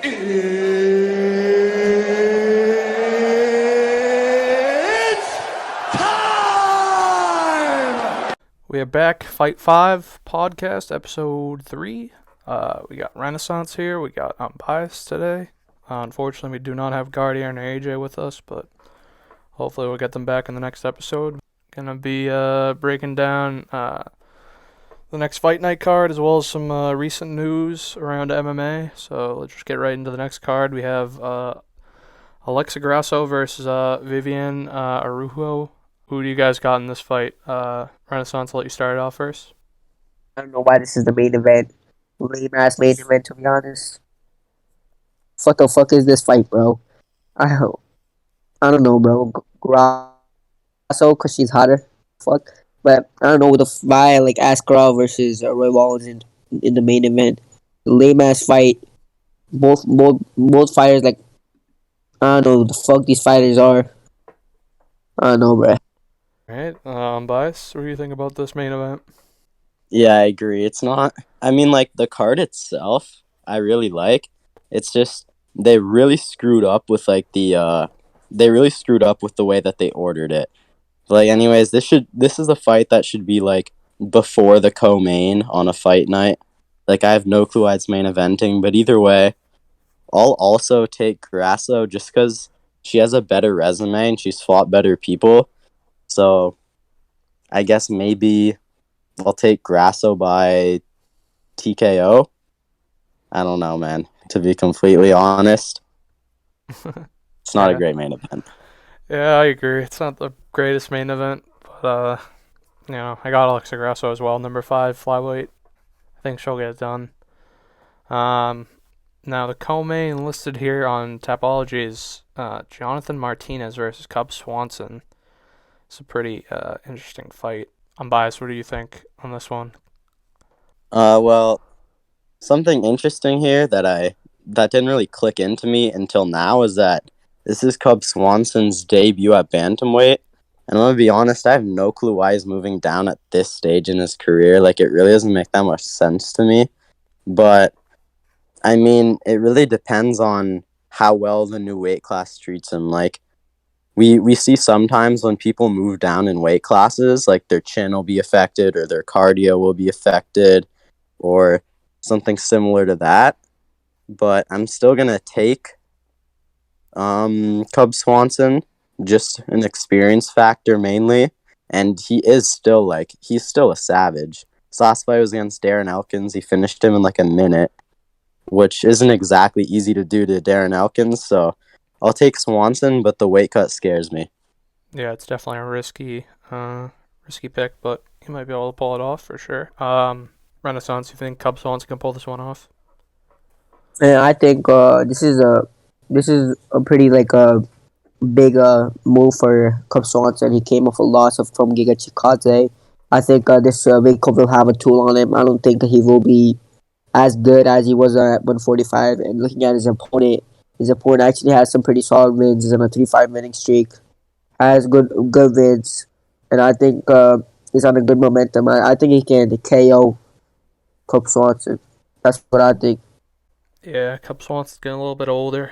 It's time! We are back, Fight 5 Podcast, Ep.3. We got Renaissance here, we got Unbiased today. Unfortunately, we do not have Guardian or AJ with us, but hopefully we'll get them back in the next episode. Gonna be breaking down the next fight night card as well as some recent news around MMA. So let's just get right into the next card. We have Alexa Grasso versus Vivian Araujo. Who do you guys got in this fight? Renaissance, I'll let you start it off first. I don't know why this is the main event. Lame ass main event, to be honest. What the fuck is this fight, bro? I don't know, bro. Grasso, cause she's hotter. Fuck. But I don't know why like Askarov versus Roy Wallace in the main event. Lame ass fight. Both fighters like I don't know who the fuck these fighters are. I don't know, bro. Alright, Unbiased, what do you think about this main event? Yeah, I agree. It's not. I mean, like the card itself, I really like. It's just they really screwed up with like the they really screwed up with the way that they ordered it. Like, anyways, this is a fight that should be like before the co-main on a fight night. Like, I have no clue why it's main eventing, but either way, I'll also take Grasso just because she has a better resume and she's fought better people. So, I guess maybe I'll take Grasso by TKO. I don't know, man. To be completely honest, it's not a great main event. Yeah, I agree. It's not the greatest main event, but I got Alexa Grasso as well, number 5 flyweight. I think she'll get it done. Now the co-main listed here on Tapology is Jonathan Martinez versus Cub Swanson. It's a pretty interesting fight. Unbiased, what do you think on this one? Well, something interesting here that didn't really click into me until now is that this is Cub Swanson's debut at bantamweight, and I'm gonna be honest, I have no clue why he's moving down at this stage in his career. Like, it really doesn't make that much sense to me. But I mean, it really depends on how well the new weight class treats him. Like, we see sometimes when people move down in weight classes, like their chin will be affected or their cardio will be affected or something similar to that. But I'm still gonna take Cub Swanson, just an experience factor mainly, and he's still a savage. His last fight was against Darren Elkins. He finished him in like a minute, which isn't exactly easy to do to Darren Elkins, so I'll take Swanson, but the weight cut scares me. Yeah, it's definitely a risky pick, but he might be able to pull it off for sure. Renaissance, you think Cub Swanson can pull this one off? And I think this is a pretty like a big move for Cub Swanson. He came off a loss from Giga Chikadze. I think this weight cut will have a tool on him. I don't think he will be as good as he was at 145. And looking at his opponent actually has some pretty solid wins. He's on a 3-5 winning streak. Has good wins, and I think he's on a good momentum. I think he can KO Cub Swanson. That's what I think. Yeah, Cub Swanson's getting a little bit older.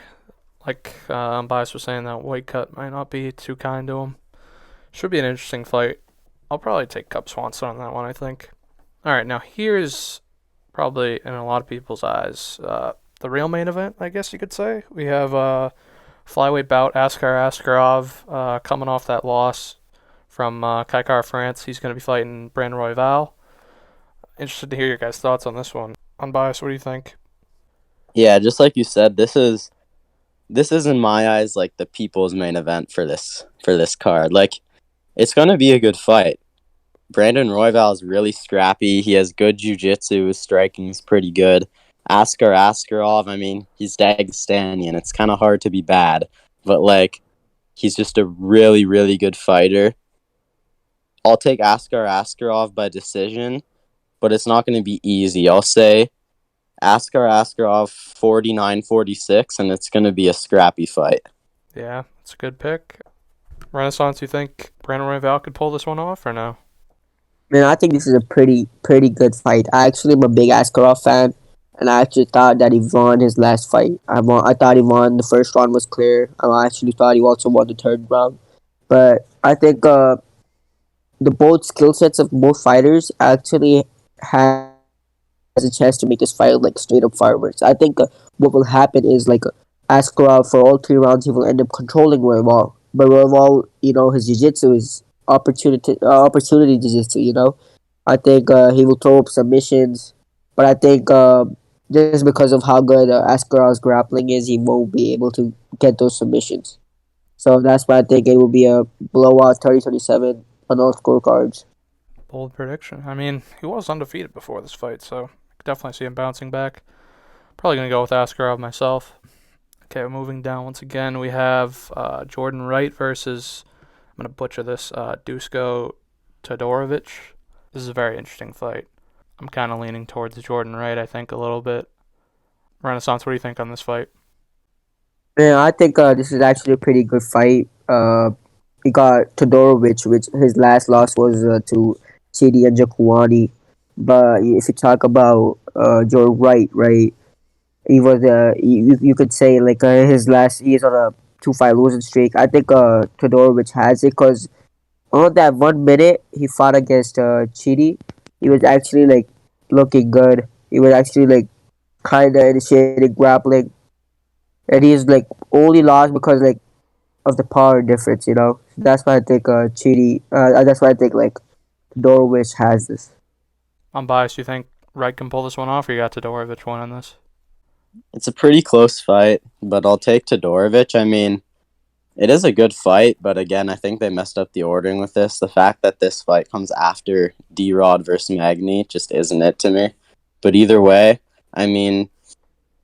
Like Unbiased was saying, that weight cut might not be too kind to him. Should be an interesting fight. I'll probably take Cub Swanson on that one, I think. Alright, now here's probably, in a lot of people's eyes, the real main event, I guess you could say. We have flyweight bout Askar Askarov coming off that loss from Kaikar France. He's going to be fighting Brandon Royval. Interested to hear your guys' thoughts on this one. Unbiased, what do you think? Yeah, just like you said, this is in my eyes like the people's main event for this card. Like, it's gonna be a good fight. Brandon Royval is really scrappy. He has good jiu-jitsu. His striking is pretty good. Askar Askarov, I mean, he's Dagestanian. It's kind of hard to be bad, but like, he's just a really, really good fighter. I'll take Askar Askarov by decision, but it's not going to be easy. I'll say Askar Askarov 49-46, and it's going to be a scrappy fight. Yeah, it's a good pick. Renaissance, you think Brandon Royval could pull this one off or no? Man, I think this is a pretty good fight. I actually am a big Askarov fan. and I actually thought that he won his last fight. I thought he won. The first round was clear. I actually thought he also won the third round. But I think the both skill sets of both fighters actually has a chance to make this fight like straight up fireworks. I think what will happen is like Askarov for all 3 rounds he will end up controlling Royval. But Royval, his jiu-jitsu is opportunity jiu-jitsu. I think he will throw up submissions, but I think just because of how good Askarov's grappling is, he won't be able to get those submissions. So that's why I think it will be a blowout 30-27 on all scorecards. Bold prediction. I mean, he was undefeated before this fight, so I could definitely see him bouncing back. Probably going to go with Askarov myself. Okay, moving down once again, we have Jordan Wright versus, I'm going to butcher this, Dusko Todorovic. This is a very interesting fight. I'm kind of leaning towards Jordan Wright, I think, a little bit. Renaissance, what do you think on this fight? Yeah, I think this is actually a pretty good fight. He got Todorovic, which his last loss was to Chidi and Jakuani. But if you talk about Jordan Wright, right, he was you could say like his last he is on a 2-fight losing streak. I think Todorovic has it because on that 1 minute he fought against Chidi, he was actually like looking good. He was actually like kind of initiating grappling, and he's like only lost because like of the power difference. That's why I think Chidi. That's why I think like Todorovic has this. I'm biased. You think Wright can pull this one off, or you got Todorovic winning this? It's a pretty close fight, but I'll take Todorovic. I mean, it is a good fight, but again, I think they messed up the ordering with this. The fact that this fight comes after D-Rod versus Magny just isn't it to me. But either way, I mean,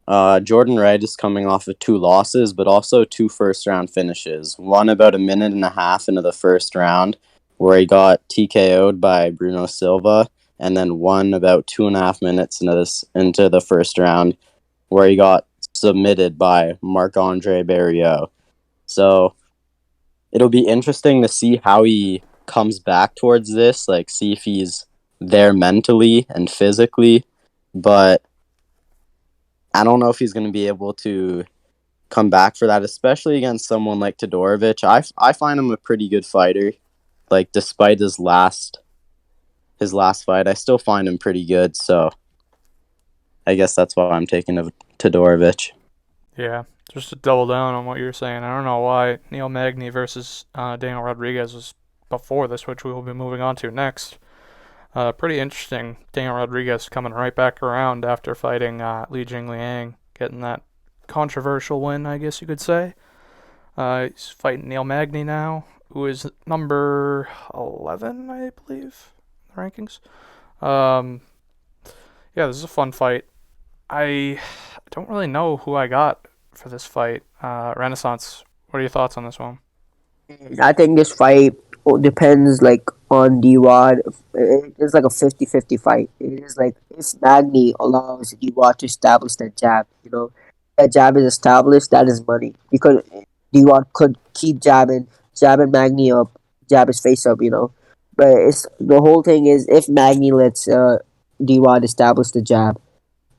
Jordan Wright is coming off of 2 losses, but also 2 first-round finishes. One about a minute and a half into the first round, where he got TKO'd by Bruno Silva, and then one about 2.5 minutes into the first round, where he got submitted by Marc-Andre Barriot. So it'll be interesting to see how he comes back towards this, like see if he's there mentally and physically, but I don't know if he's going to be able to come back for that, especially against someone like Todorovic. I find him a pretty good fighter. Like, despite his last fight, I still find him pretty good. So I guess that's why I'm taking Todorovic. Yeah, just to double down on what you were saying, I don't know why Neil Magny versus Daniel Rodriguez was before this, which we will be moving on to next. Pretty interesting. Daniel Rodriguez coming right back around after fighting Li Jingliang, getting that controversial win, I guess you could say. He's fighting Neil Magny now, who is number 11, I believe, in the rankings. Yeah, this is a fun fight. I don't really know who I got for this fight. Renaissance, what are your thoughts on this one? I think this fight depends like on D-Rod. It's like a 50-50 fight. It is like if Magny allows D-Rod to establish that jab, that jab is established, that is money. Because D-Rod could keep jabbing Magny up, jab his face up. But it's the whole thing is if Magny lets D-Rod establish the jab.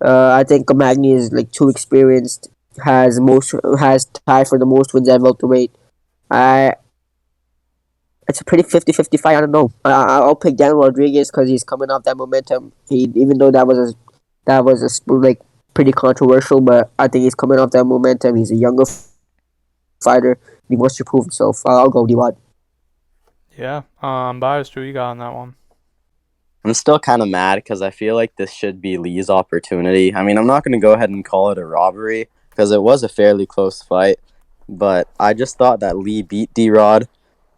I think Magny is like too experienced, has tied for the most wins at welterweight. I It's a pretty 50-50 fight. I don't know. I'll pick Daniel Rodriguez because he's coming off that momentum. Even though that was like pretty controversial, but I think he's coming off that momentum. He's a younger fighter. He wants to prove himself. I'll go D-Rod. Yeah, I'm biased. Who you got on that one? I'm still kind of mad because I feel like this should be Lee's opportunity. I mean, I'm not going to go ahead and call it a robbery because it was a fairly close fight, but I just thought that Lee beat D-Rod.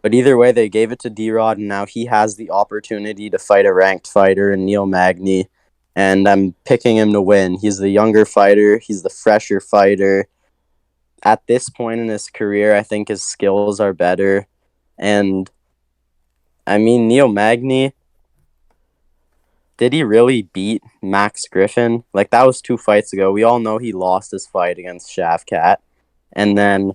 But either way, they gave it to D-Rod, and now he has the opportunity to fight a ranked fighter in Neil Magny, and I'm picking him to win. He's the younger fighter. He's the fresher fighter. At this point in his career, I think his skills are better. And, I mean, Neil Magny, did he really beat Max Griffin? Like, that was 2 fights ago. We all know he lost his fight against Shavkat. And then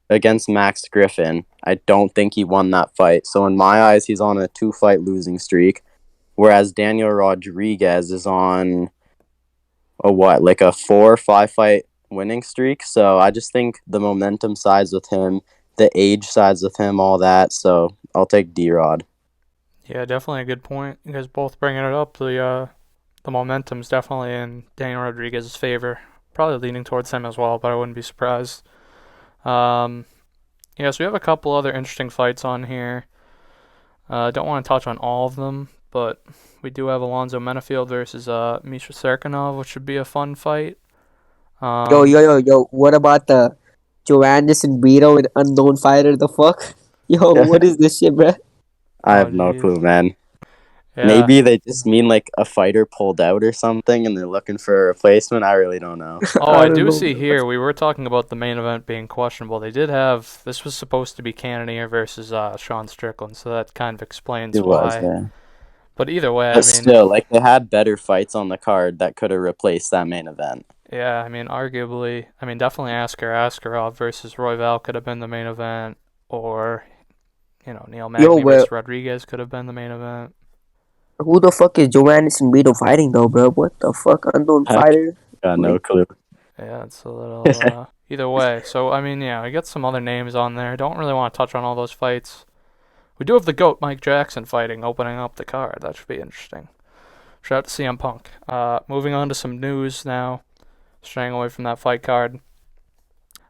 against Max Griffin, I don't think he won that fight. So in my eyes, he's on a 2-fight losing streak. Whereas Daniel Rodriguez is on like a 4 or 5 fight winning streak. So I just think the momentum sides with him, the age sides with him, all that. So I'll take D-Rod. Yeah, definitely a good point. You guys both bringing it up. The momentum's definitely in Daniel Rodriguez's favor. Probably leaning towards him as well, but I wouldn't be surprised. Um, yeah, so we have a couple other interesting fights on here. I don't want to touch on all of them, but we do have Alonzo Menafield versus Misha Serkinov, which should be a fun fight. Yo. What about the Joannis and Brito and unknown fighter? The fuck? Yo, what is this shit, bruh? I Oh, have no jeez. clue, man. Yeah. Maybe they just mean like a fighter pulled out or something and they're looking for a replacement. I really don't know. Oh, I I don't do know. see here. We were talking about the main event being questionable. They did have this was supposed to be Cannonier versus Sean Strickland, so that kind of explains It was, why. yeah. But either way, I But mean, still, like they had better fights on the card that could have replaced that main event. yeah, I mean, arguably, I mean, definitely Askarov versus Royval could have been the main event, or Neil Yo, Magny versus Rodriguez could have been the main event. who the fuck is Joannis and Brito fighting though, bro? What the fuck? Unknown I fighter? got no Like, clue. Yeah, it's a little either way. So I mean, yeah, I got some other names on there. Don't really want to touch on all those fights. We do have the GOAT Mike Jackson fighting, opening up the card. That should be interesting. Shout out to CM Punk. Moving on to some news now. Straying away from that fight card.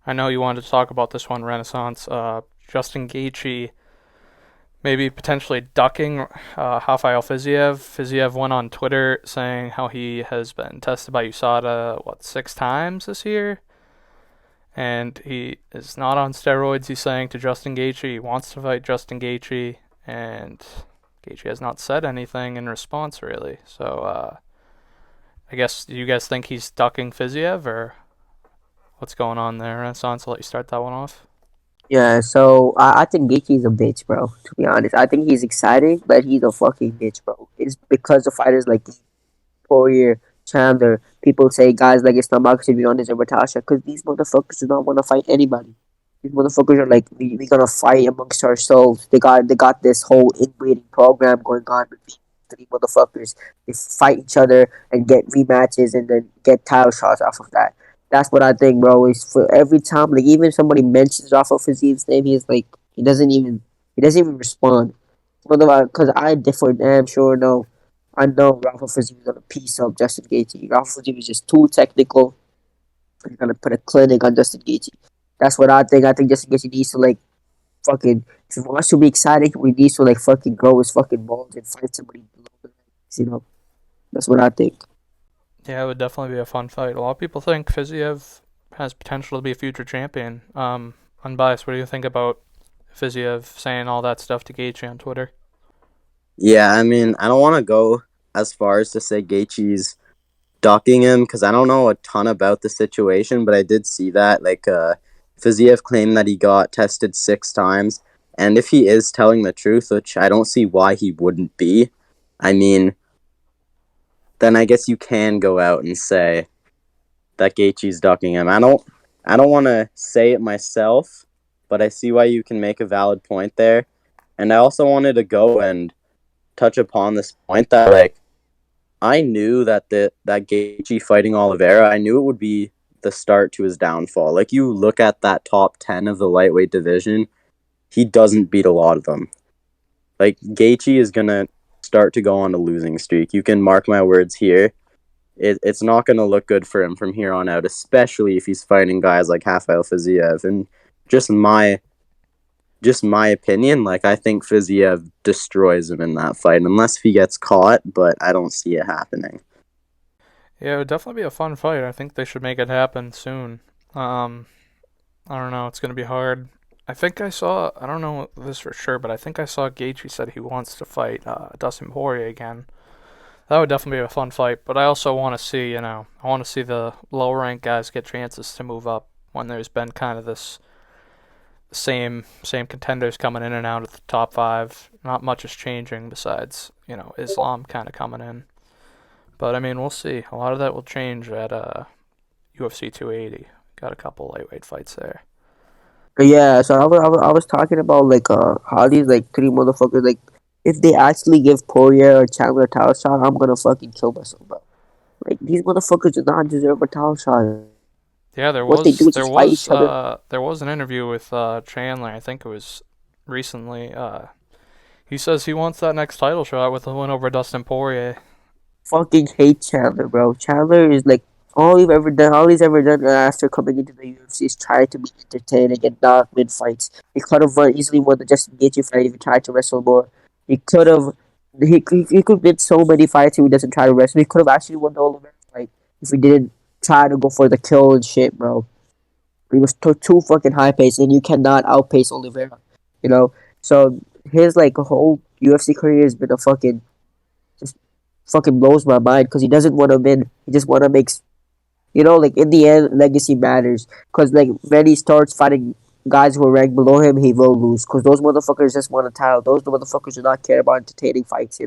I know you wanted to talk about this one, Renaissance. Justin Gaethje maybe potentially ducking Rafael Fiziev. Fiziev went on Twitter saying how he has been tested by USADA, 6 times this year? And he is not on steroids, he's saying to Justin Gaethje. He wants to fight Justin Gaethje, and Gaethje has not said anything in response, really. So, I guess, do you guys think he's ducking Fiziev, or what's going on there, Renaissance? I'll let you start that one off. yeah, so I think Gaethje's a bitch, bro. To be honest, I think he's exciting, but he's a fucking bitch, bro. It's because of fighters like Poirier, Chandler. People say guys like Islam should be on his Batasha because these motherfuckers do not want to fight anybody. These motherfuckers are like, we gonna fight amongst ourselves. They got this whole inbreeding program going on with these 3 motherfuckers. They fight each other and get rematches and then get title shots off of that. That's what I think, bro. Is for every time, like even if somebody mentions off of Fizie's name, he's like he doesn't even respond. Because I differ damn sure no. I know Rafa Fiziev is gonna piece up Justin Gaethje. Rafa Fiziev is just too technical. He's gonna put a clinic on Justin Gaethje. That's what I think. I think Justin Gaethje needs to like fucking. If he wants to be exciting, he needs to like fucking grow his fucking balls and fight somebody below the legs. That's what I think. Yeah, it would definitely be a fun fight. A lot of people think Fiziev has potential to be a future champion. Unbiased, what do you think about Fiziev saying all that stuff to Gaethje on Twitter? Yeah, I mean, I don't want to go as far as to say Gaethje's ducking him because I don't know a ton about the situation, but I did see that. Like, Fiziev claimed that he got tested 6 times, and if he is telling the truth, which I don't see why he wouldn't be, I mean, then I guess you can go out and say that Gaethje's ducking him. I don't want to say it myself, but I see why you can make a valid point there. And I also wanted to go and touch upon this point that like I knew that that Gaethje fighting Oliveira, I knew it would be the start to his downfall. Like you look at that top 10 of the lightweight division, he doesn't beat a lot of them. Like Gaethje is gonna start to go on a losing streak. You can mark my words here. It's not gonna look good for him from here on out, especially if he's fighting guys like Rafael Fiziev. And just my opinion, like I think Fiziev destroys him in that fight, unless he gets caught, but I don't see it happening. Yeah, it would definitely be a fun fight. I think they should make it happen soon. I don't know, it's gonna be hard. I don't know this for sure, but I think I saw Gaethje said he wants to fight Dustin Poirier again. That would definitely be a fun fight, but I also want to see, I want to see the lower ranked guys get chances to move up when there's been kind of this same contenders coming in and out of the top 5. Not much is changing besides, Islam kind of coming in. But I mean, we'll see. A lot of that will change at UFC 280. Got a couple lightweight fights there. Yeah, so I was talking about like how these like 3 motherfuckers like if they actually give Poirier or Chandler a title shot, I'm gonna fucking kill myself, bro. Like these motherfuckers do not deserve a title shot. Yeah, there What they do was is there just fight was each other. there was an interview with Chandler. I think it was recently. He says he wants that next title shot with the win over Dustin Poirier. Fucking hate Chandler, bro. Chandler is like all he's ever done after coming into the UFC is try to be entertaining and not win fights. He could have easily won the Justin Gaethje fight if he tried to wrestle more. He could have. He could win so many fights if he doesn't try to wrestle. He could have actually won the Oliveira fight if he didn't try to go for the kill and shit, bro. He was too fucking high paced, and you cannot outpace Oliveira. You know, so his like whole UFC career has been a fucking just fucking blows my mind because he doesn't want to win. He just want to make like in the end, legacy matters. Because like when he starts fighting guys who are ranked below him, he will lose. Because those motherfuckers just want a title. Those motherfuckers do not care about entertaining fights.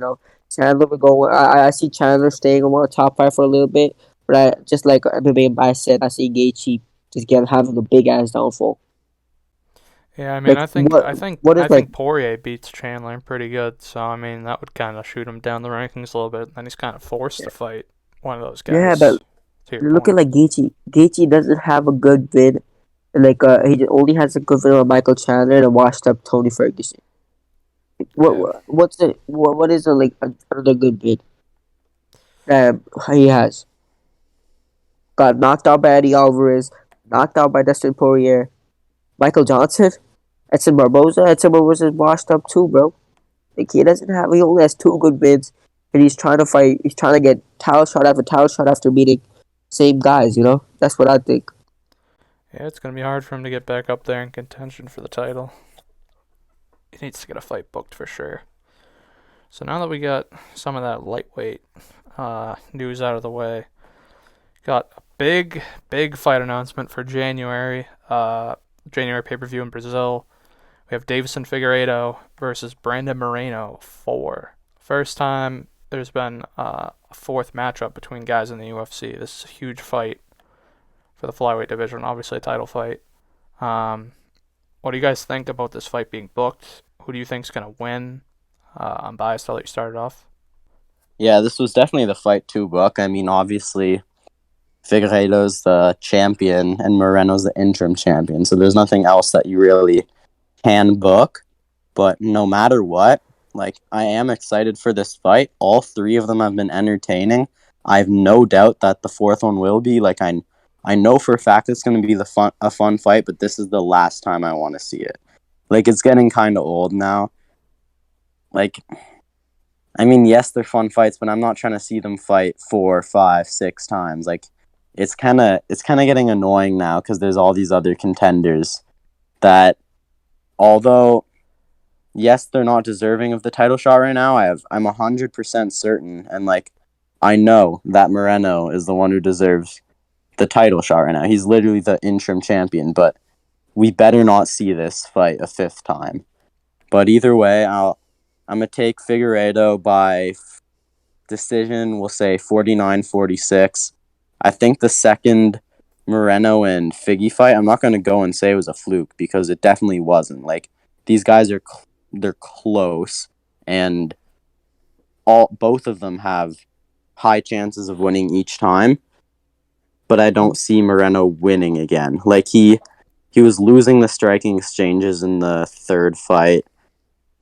Chandler will go. I see Chandler staying on the top five for a little bit, but I just like MMA bias said, I see Gaethje just having a big ass downfall. Yeah, I mean, Like what I is like think Poirier beats Chandler pretty good. So I mean, that would kind of shoot him down the rankings a little bit. Then he's kind of forced to fight one of those yeah, but guys. To your look at point. like Gaethje. Gaethje doesn't have a good win. Like he only has a good win on Michael Chandler and a washed up Tony Ferguson. Yeah. What is another good bid that he has? Got knocked out by Eddie Alvarez, knocked out by Dustin Poirier, Michael Johnson, Edson Barboza. Edson Barboza is washed up too, bro. Like he doesn't have. He only has two good bids, and he's trying to fight. He's trying to get title shot after beating same guys. That's what I think. Yeah, it's gonna be hard for him to get back up there in contention for the title. He needs to get a fight booked for sure. So now that we got some of that lightweight news out of the way, got a big fight announcement for January. January pay-per-view in Brazil. We have Davison Figueiredo versus Brandon Moreno for first time there's been a fourth matchup between guys in the UFC. This is a huge fight for the flyweight division, obviously a title fight. What do you guys think about this fight being booked? Who do you think's gonna win? I'm biased. I'll let you start it off. Yeah, this was definitely the fight to book. I mean, obviously, Figueiredo's the champion and Moreno's the interim champion, so there's nothing else that you really can book. But no matter what, like, I am excited for this fight. All three of them have been entertaining. I have no doubt that the fourth one will be. Like, I know for a fact it's going to be a fun fight, but this is the last time I want to see it. Like, it's getting kind of old now. Like, I mean, yes, they're fun fights, but I'm not trying to see them fight 4, 5, 6 times. Like, it's kind of getting annoying now because there's all these other contenders that, although yes, they're not deserving of the title shot right now, I'm 100% certain, and like, I know that Moreno is the one who deserves the title shot right now. He's literally the interim champion, but we better not see this fight a fifth time. But either way, I'm gonna take Figueiredo by decision. We'll say 49-46. I think the second Moreno and Figgy fight, I'm not gonna go and say it was a fluke because it definitely wasn't. Like, these guys they're close, and both of them have high chances of winning each time. But I don't see Moreno winning again. Like, he was losing the striking exchanges in the third fight.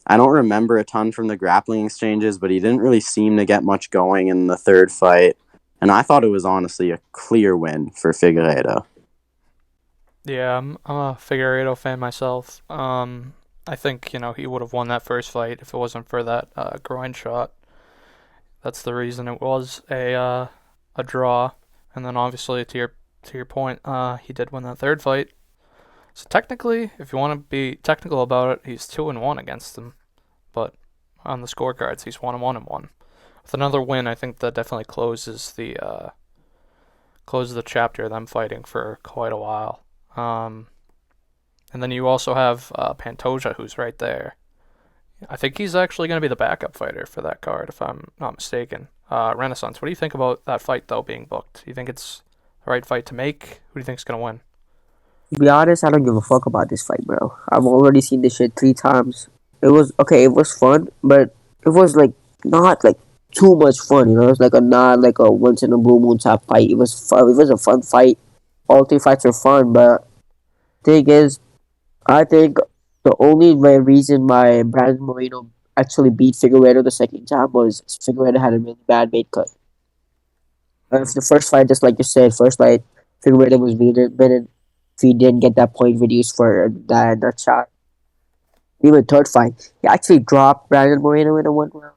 I don't remember a ton from the grappling exchanges, but he didn't really seem to get much going in the third fight. And I thought it was honestly a clear win for Figueiredo. Yeah, I'm a Figueiredo fan myself. I think he would have won that first fight if it wasn't for that groin shot. That's the reason it was a draw. And then obviously to your point, he did win that third fight. So technically, if you want to be technical about it, he's 2-1 against them. But on the scorecards, he's 1-1. With another win, I think that definitely closes the chapter of them fighting for quite a while. And then you also have Pantoja, who's right there. I think he's actually going to be the backup fighter for that card, if I'm not mistaken. Renaissance, what do you think about that fight, though, being booked? Do you think it's the right fight to make? Who do you think's going to win? To be honest, I don't give a fuck about this fight, bro. I've already seen this shit 3 times. It was okay. It was fun, but it was like not like too much fun. It's like not like a once in a blue moon type fight. It was fun. It was a fun fight. All three fights were fun, but thing is, I think the only reason why Brandon Moreno actually beat Figueiredo the second time was Figueiredo had a really bad weight cut. The first fight, just like you said, first fight, Figueiredo was winning. If he didn't get that point reduced for that shot. Even third fight, he actually dropped Brandon Moreno in a one round.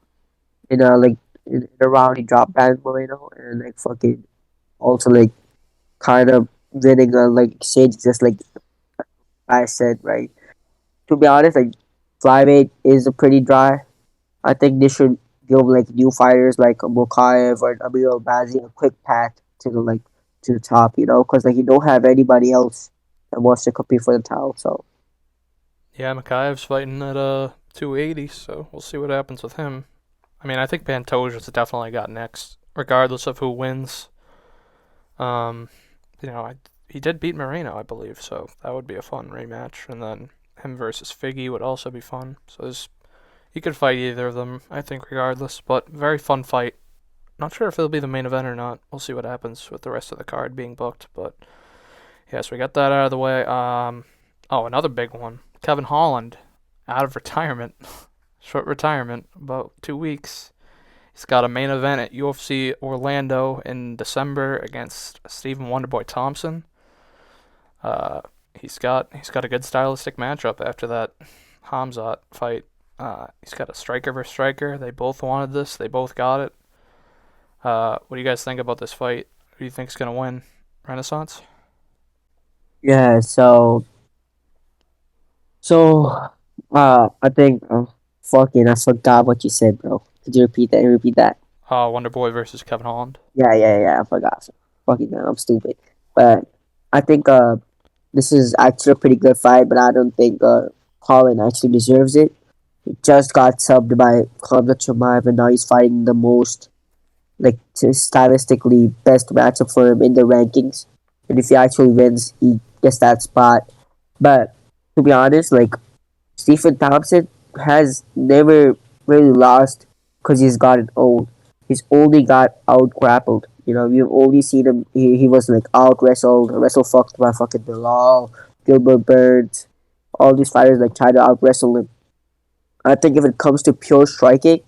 In a round, he dropped Brandon Moreno and like fucking also like kind of winning a like exchange, just like I said, right? To be honest, like flyweight is a pretty dry. I think they should give like new fighters like Mokaev or Amir Albazi a quick path to the top, because like you don't have anybody else that wants to compete for the title. So Yeah, Makaev's fighting at 280, so we'll see what happens with him. I mean, I think Pantoja's definitely got next, regardless of who wins. Um, he did beat Moreno, I believe, so that would be a fun rematch. And then him versus Figgy would also be fun. So he could fight either of them, I think, regardless. But very fun fight. Not sure if it'll be the main event or not. We'll see what happens with the rest of the card being booked. But yeah, so we got that out of the way. Another big one. Kevin Holland, out of retirement. Short retirement, about 2 weeks. He's got a main event at UFC Orlando in December against Stephen Wonderboy Thompson. He's got a good stylistic matchup after that Hamzat fight. He's got a striker versus striker. They both wanted this. They both got it. What do you guys think about this fight? Who do you think's gonna win? Renaissance? yeah, I think fucking I forgot what you said, bro. Could you repeat that? Repeat that. Wonderboy versus Kevin Holland. Yeah. I forgot. Fucking I'm stupid. But I think this is actually a pretty good fight, but I don't think Holland actually deserves it. He just got subbed by Khamzat Chimaev, and now he's fighting the most like stylistically best matchup for him in the rankings. And if he actually wins, he gets that spot. But to be honest, like Stephen Thompson has never really lost because he's gotten old. He's only got out grappled. You've only seen him. He was like out wrestle fucked by fucking Bilal, Gilbert Burns, all these fighters like try to out wrestle him. I think if it comes to pure striking,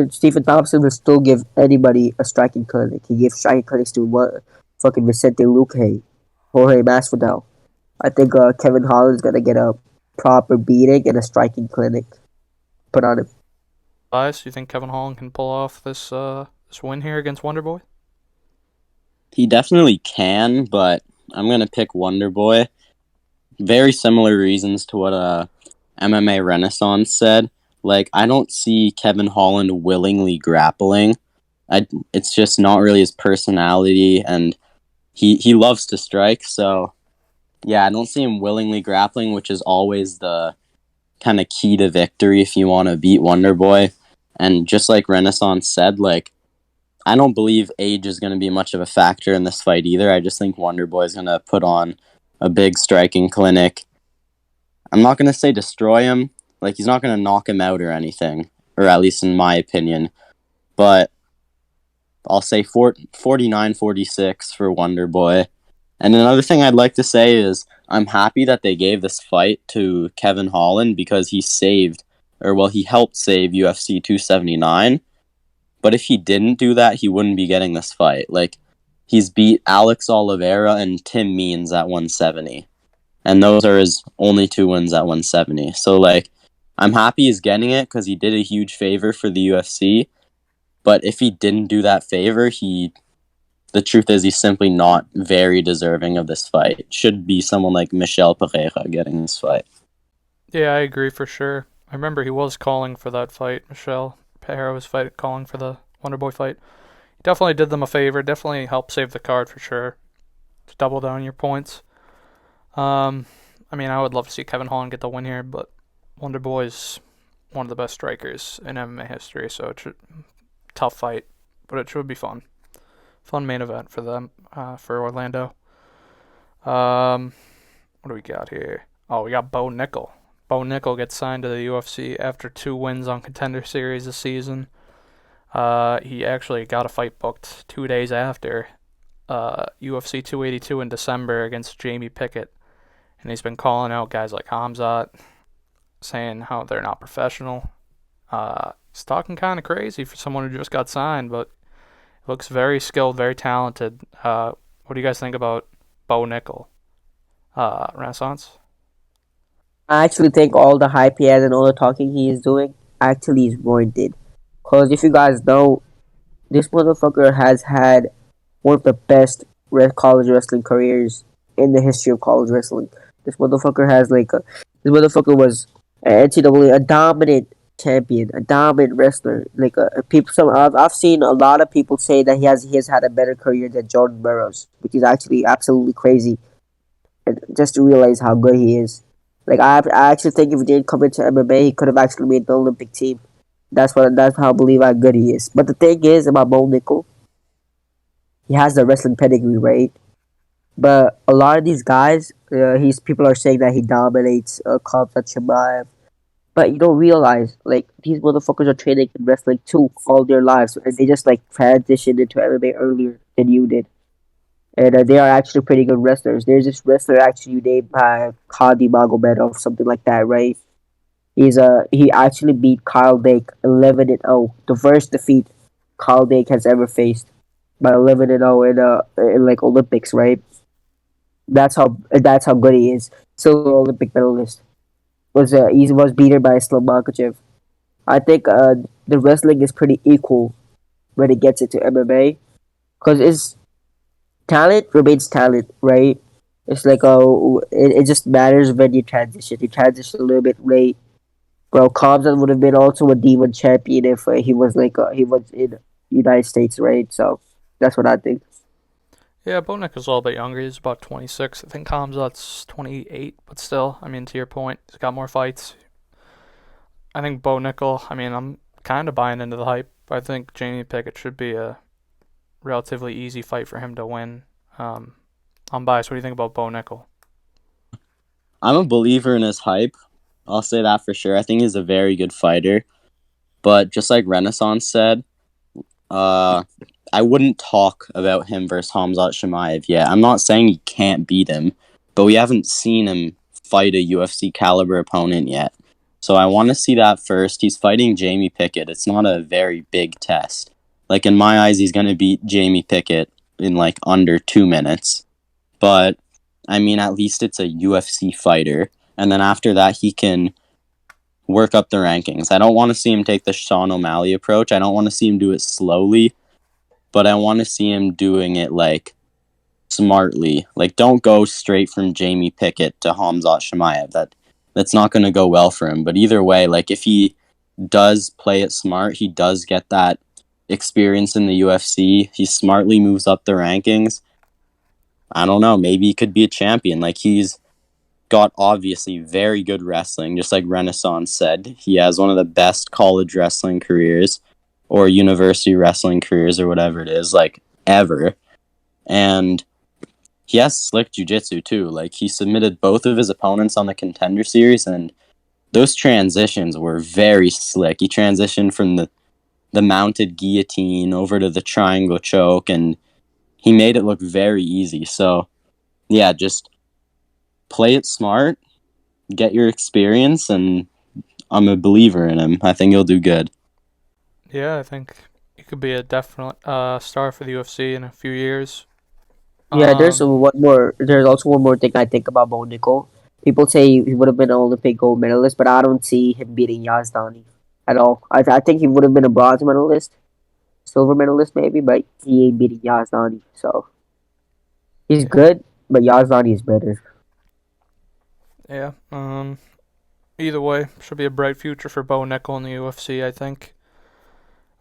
Stephen Thompson will still give anybody a striking clinic. He gave striking clinics to fucking Vicente Luque, Jorge Masvidal. I think Kevin Holland's gonna get a proper beating and a striking clinic put on him. Bias, you think Kevin Holland can pull off this win here against Wonderboy? He definitely can, but I'm gonna pick Wonderboy. Very similar reasons to what MMA Renaissance said. Like, I don't see Kevin Holland willingly grappling. It's just not really his personality, and he loves to strike. So yeah, I don't see him willingly grappling, which is always the kind of key to victory if you want to beat Wonderboy. And just like Renaissance said, like, I don't believe age is going to be much of a factor in this fight either. I just think Wonderboy is going to put on a big striking clinic. I'm not going to say destroy him. Like, he's not going to knock him out or anything, or at least in my opinion. But I'll say 49-46 for Wonderboy. And another thing I'd like to say is I'm happy that they gave this fight to Kevin Holland because he helped save UFC 279. But if he didn't do that, he wouldn't be getting this fight. Like, he's beat Alex Oliveira and Tim Means at 170. And those are his only 2 wins at 170. So, like, I'm happy he's getting it because he did a huge favor for the UFC. But if he didn't do that favor, the truth is he's simply not very deserving of this fight. It should be someone like Michel Pereira getting this fight. Yeah, I agree for sure. I remember he was calling for that fight. Michelle Pereira was calling for the Wonderboy fight. He definitely did them a favor. Definitely helped save the card for sure. To double down your points. I mean, I would love to see Kevin Holland get the win here, but Wonderboy's one of the best strikers in MMA history, so it's a tough fight, but it should be fun. Fun main event for them, for Orlando. What do we got here? Oh, we got Bo Nickel. Bo Nickel gets signed to the UFC after 2 wins on Contender Series this season. He actually got a fight booked 2 days after UFC 282 in December against Jamie Pickett, and he's been calling out guys like Hamzat, saying how they're not professional. He's talking kind of crazy for someone who just got signed, but looks very skilled, very talented. What do you guys think about Bo Nickel? Renaissance? I actually think all the hype he has and all the talking he is doing actually is warranted. Because if you guys know, this motherfucker has had one of the best college wrestling careers in the history of college wrestling. This motherfucker has this motherfucker was an NCAA a dominant champion, a dominant wrestler. I've seen a lot of people say that he has had a better career than Jordan Burroughs, which is actually absolutely crazy. And just to realize how good he is. I actually think if he didn't come into MMA, he could have actually made the Olympic team. That's how I believe how good he is. But the thing is about Bo Nickel, he has the wrestling pedigree, right? But a lot of these guys, he's people are saying that he dominates Khamzat Chimaev. But you don't realize, like, these motherfuckers are training in wrestling too all their lives, and they just like transitioned into MMA earlier than you did. And they are actually pretty good wrestlers. There's this wrestler actually named Khadi Magomedov, something like that, right? He actually beat Kyle Dake 11-0, the first defeat Kyle Dake has ever faced by 11-0 in like Olympics, right? That's how good he is. Silver Olympic medalist he was beaten by Islam Makhachev. I think the wrestling is pretty equal when it gets into MMA because it's talent remains talent, right? It's like it just matters when you transition. You transition a little bit late. Bro, Cobbs would have been also a D1 champion if he was in United States, right? So that's what I think. Yeah, Bo Nickel's a little bit younger. He's about 26. I think Khamzat's 28, but still, I mean, to your point, he's got more fights. I think Bo Nickel, I mean, I'm kind of buying into the hype. I think Jamie Pickett should be a relatively easy fight for him to win. I'm biased. What do you think about Bo Nickel? I'm a believer in his hype. I'll say that for sure. I think he's a very good fighter. But just like Renaissance said, I wouldn't talk about him versus Khamzat Chimaev yet. I'm not saying he can't beat him, but we haven't seen him fight a UFC caliber opponent yet. So I want to see that first. He's fighting Jamie Pickett. It's not a very big test. Like, in my eyes, he's going to beat Jamie Pickett in like under 2 minutes. But I mean, at least it's a UFC fighter. And then after that, he can work up the rankings. I don't want to see him take the Sean O'Malley approach. I don't want to see him do it slowly, but I want to see him doing it like smartly. Like, don't go straight from Jamie Pickett to Khamzat Chimaev. That's not going to go well for him. But either way, like, if he does play it smart, he does get that experience in the UFC. He smartly moves up the rankings. I don't know. Maybe he could be a champion. Like, he's got obviously very good wrestling, just like Renaissance said. He has one of the best college wrestling careers or university wrestling careers or whatever it is, like, ever. And he has slick jiu-jitsu too. Like, he submitted both of his opponents on the Contender Series, and those transitions were very slick. He transitioned from the mounted guillotine over to the triangle choke, and he made it look very easy. So, yeah, just play it smart, get your experience, and I'm a believer in him. I think he'll do good. Yeah, I think he could be a definite star for the UFC in a few years. Yeah, Um, There's also one more thing I think about Bo Nickel. People say he would have been an Olympic gold medalist, but I don't see him beating Yazdani at all. I think he would have been a bronze medalist, silver medalist maybe, but he ain't beating Yazdani. So he's yeah, good, but Yazdani is better. yeah. Either way, should be a bright future for Bo Nickel in the UFC, I think.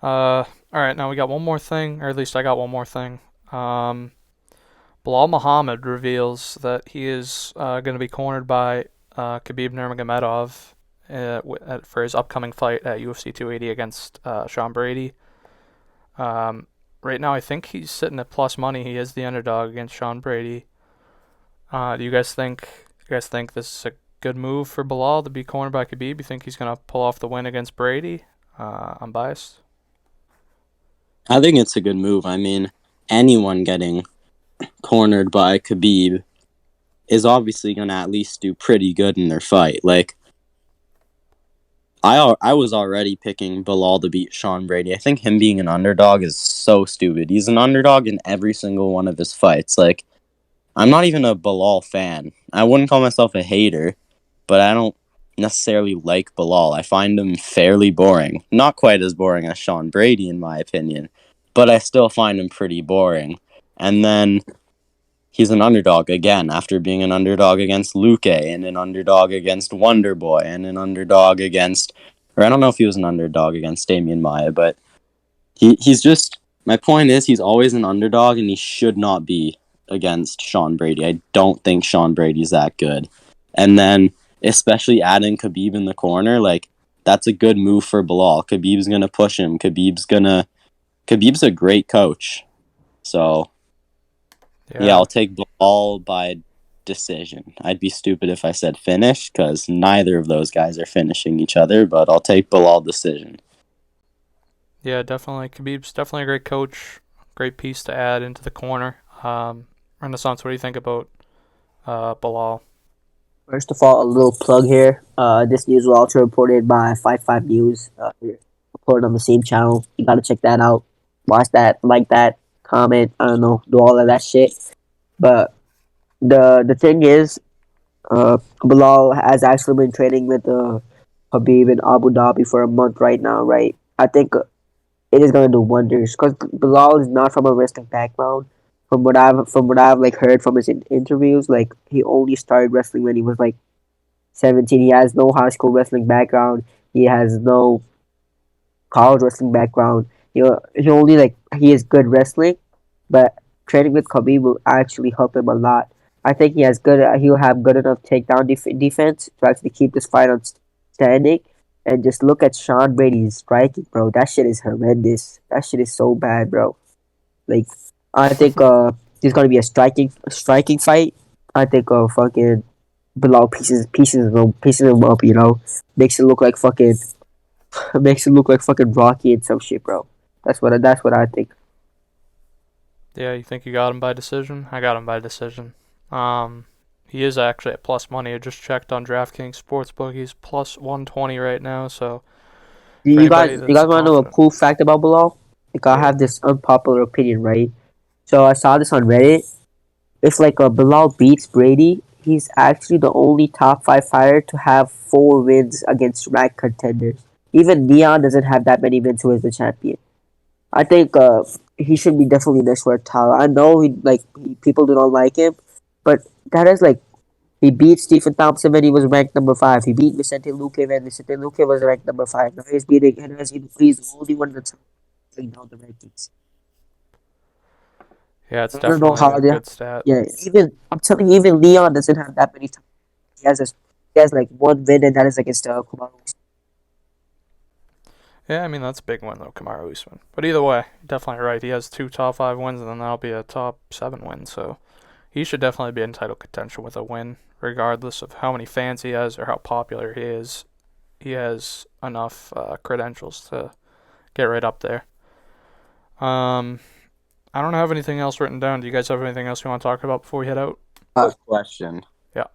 All right, now we got one more thing, or at least I got one more thing. Bilal Muhammad reveals that he is going to be cornered by Khabib Nurmagomedov for his upcoming fight at UFC 280 against Sean Brady. Right now, I think he's sitting at plus money. He is the underdog against Sean Brady. Do you guys think? You guys think this is a good move for Bilal to be cornered by Khabib? You think he's gonna pull off the win against Brady? I'm biased. I think it's a good move. I mean, anyone getting cornered by Khabib is obviously going to at least do pretty good in their fight. Like, I was already picking Bilal to beat Sean Brady. I think him being an underdog is so stupid. He's an underdog in every single one of his fights. Like, I'm not even a Bilal fan. I wouldn't call myself a hater, but I don't necessarily like Bilal. I find him fairly boring. Not quite as boring as Sean Brady, in my opinion, but I still find him pretty boring. And then he's an underdog again after being an underdog against Luque and an underdog against Wonderboy and an underdog against, or I don't know if he was an underdog against Damian Maia, but he's just, my point is he's always an underdog and he should not be against Sean Brady. I don't think Sean Brady's that good. And then especially adding Khabib in the corner, like that's a good move for Bilal. Khabib's gonna push him. Khabib's a great coach. So yeah, I'll take Bilal by decision. I'd be stupid if I said finish because neither of those guys are finishing each other, but I'll take Bilal decision. Yeah, definitely. Khabib's definitely a great coach. Great piece to add into the corner. Renaissance, what do you think about Bilal? First of all, a little plug here. This news was also reported by Fight Five News. Reported on the same channel. You gotta check that out. Watch that, like that, comment. I don't know, do all of that shit. But the thing is, Bilal has actually been training with Habib in Abu Dhabi for a month right now, right? I think it is gonna do wonders because Bilal is not from a wrestling background. From what I've like heard from his interviews, like he only started wrestling when he was like 17. He has no high school wrestling background. He has no college wrestling background. He only like he is good wrestling, but training with Khabib will actually help him a lot. I think he'll have good enough takedown defense to actually keep this fight on standing. And just look at Sean Brady's striking, bro. That shit is horrendous. That shit is so bad, bro. Like, I think there's gonna be a striking fight. I think fucking Bilal pieces him up. Makes it look like fucking makes it look like fucking Rocky and some shit, bro. That's what I think. Yeah, you think you got him by decision? I got him by decision. He is actually at plus money. I just checked on DraftKings Sportsbook. He's plus 120 right now. So Do for you anybody guys you that's guys want to know a confident, cool fact about Bilal? Like I yeah, have this unpopular opinion, right? So I saw this on Reddit. If like Bilal beats Brady, he's actually the only top five fighter to have 4 wins against ranked contenders. Even Leon doesn't have that many wins who is the champion. I think he should be definitely next for a title. I know people do not like him, but that is like he beat Stephen Thompson when he was ranked number 5. He beat Vicente Luque when Vicente Luque was ranked number 5. Now he's beating and he's the only one that's going down the rankings. yeah, it's I don't know definitely how a they. good stat. Yeah, even I'm telling you, even Leon doesn't have that many. He has like 1 win, and that is against Kumaro. Yeah, I mean that's a big win though, Kamaru Usman. But either way, definitely right. He has 2 top 5 wins, and then that'll be a top 7 win. So he should definitely be in title contention with a win, regardless of how many fans he has or how popular he is. He has enough credentials to get right up there. Um, I don't have anything else written down. Do you guys have anything else you want to talk about before we head out? Quick question. Yeah.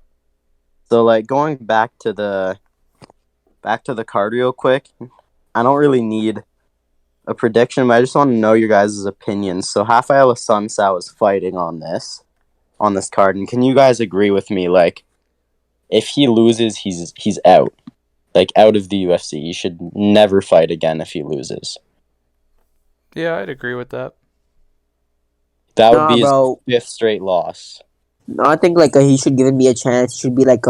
So like going back to the card real quick. I don't really need a prediction, but I just want to know your guys' opinions. So Rafael Assunção is fighting on this card, and can you guys agree with me? Like, if he loses, he's out, like out of the UFC. He should never fight again if he loses. Yeah, I'd agree with that. That would Nah, be his bro. 5th straight loss. No, I think like he should give me a chance. He should be like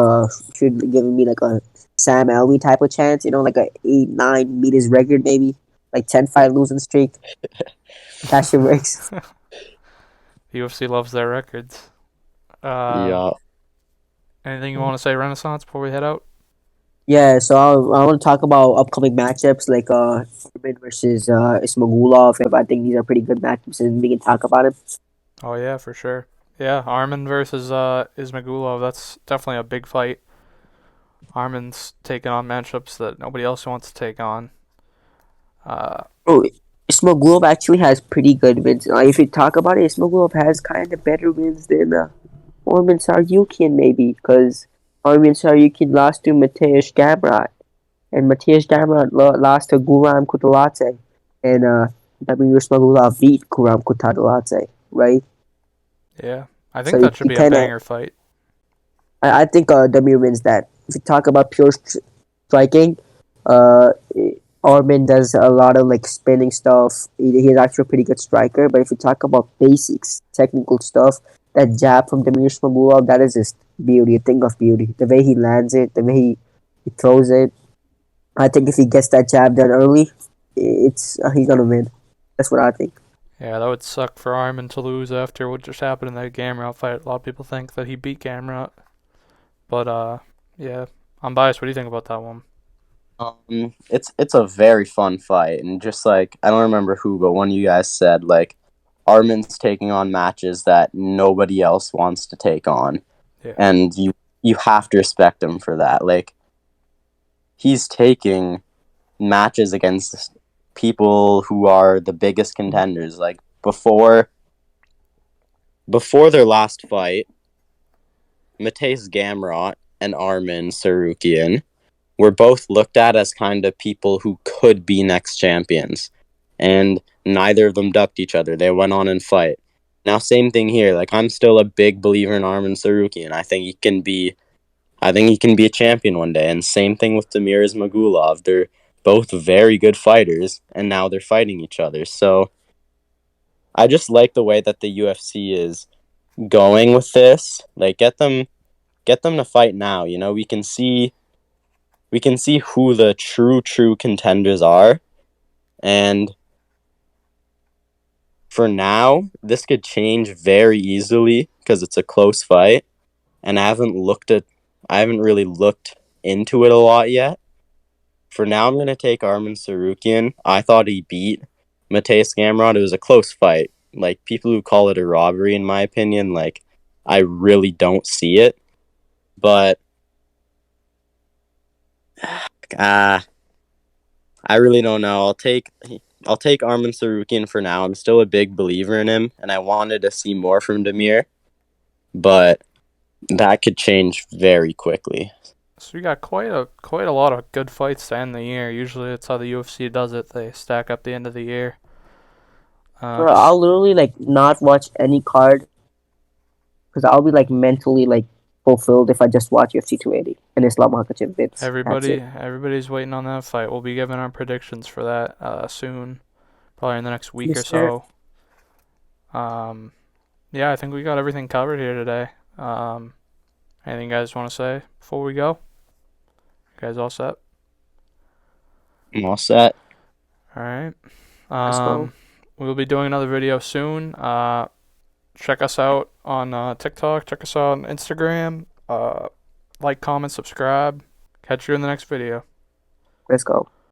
should give me like a Sam Alvey type of chance. Like a 8-9 meters record maybe, like 10 fight losing streak. That shit works. UFC loves their records. Yeah. Anything you want to say, Renaissance, before we head out? Yeah, so I want to talk about upcoming matchups like Foreman versus Ismagulov. I think these are pretty good matchups, and we can talk about them. Oh yeah, for sure. Yeah, Armin versus Ismagulov. That's definitely a big fight. Armin's taking on matchups that nobody else wants to take on. Bro, Ismagulov actually has pretty good wins. If you talk about it, Ismagulov has kind of better wins than Armin Saryukin, maybe, because Armin Saryukin lost to Mateusz Gamrot, and Mateusz Gamrot lost to Guram Kutaladze, and Damir Ismagulov beat Guram Kutaladze, right? Yeah, I So think that should you be a kind of, banger fight. I think Damir wins that. If you talk about pure striking, uh, Armin does a lot of like spinning stuff. He's actually a pretty good striker. But if you talk about basics, technical stuff, that jab from Damir Ismagulov, that is just beauty, a thing of beauty. The way he lands it, the way he throws it. I think if he gets that jab done early, it's he's gonna win. That's what I think. Yeah, that would suck for Armin to lose after what just happened in that Gamrot fight. A lot of people think that he beat Gamrot. But, yeah, I'm biased. What do you think about that one? It's a very fun fight, and just like I don't remember who, but one of you guys said like Armin's taking on matches that nobody else wants to take on, Yeah. and you have to respect him for that. Like he's taking matches against people who are the biggest contenders. Like before their last fight, Mateusz Gamrot and Armin Sarukian were both looked at as kind of people who could be next champions. And neither of them ducked each other. They went on and fight. Now, same thing here. Like I'm still a big believer in Armin Sarukian. I think he can be a champion one day. And same thing with Damir Ismagulov. They're both very good fighters, and now they're fighting each other. So I just like the way that the UFC is going with this. Like get them to fight now. You know, we can see who the true contenders are, and for now this could change very easily because it's a close fight, and I haven't really looked into it a lot yet. For now, I'm going to take Armin Sarukian. I thought he beat Mateusz Gamrot. It was a close fight. Like people who call it a robbery, in my opinion, like I really don't see it. But I really don't know. I'll take Armin Sarukian for now. I'm still a big believer in him, and I wanted to see more from Damir, but that could change very quickly. So we got quite a lot of good fights to end the year. Usually that's how the UFC does it. They stack up the end of the year. Bro, I'll literally like not watch any card because I'll be like mentally like fulfilled if I just watch UFC 280 and Islam Makhachev bits. Everybody's waiting on that fight. We'll be giving our predictions for that soon, probably in the next week Yes, or sir. so. Yeah, I think we got everything covered here today. Anything you guys want to say before we go? You guys all set? I'm all set. All right. Let's go. We'll be doing another video soon. Check us out on TikTok. Check us out on Instagram. Like, comment, subscribe. Catch you in the next video. Let's go.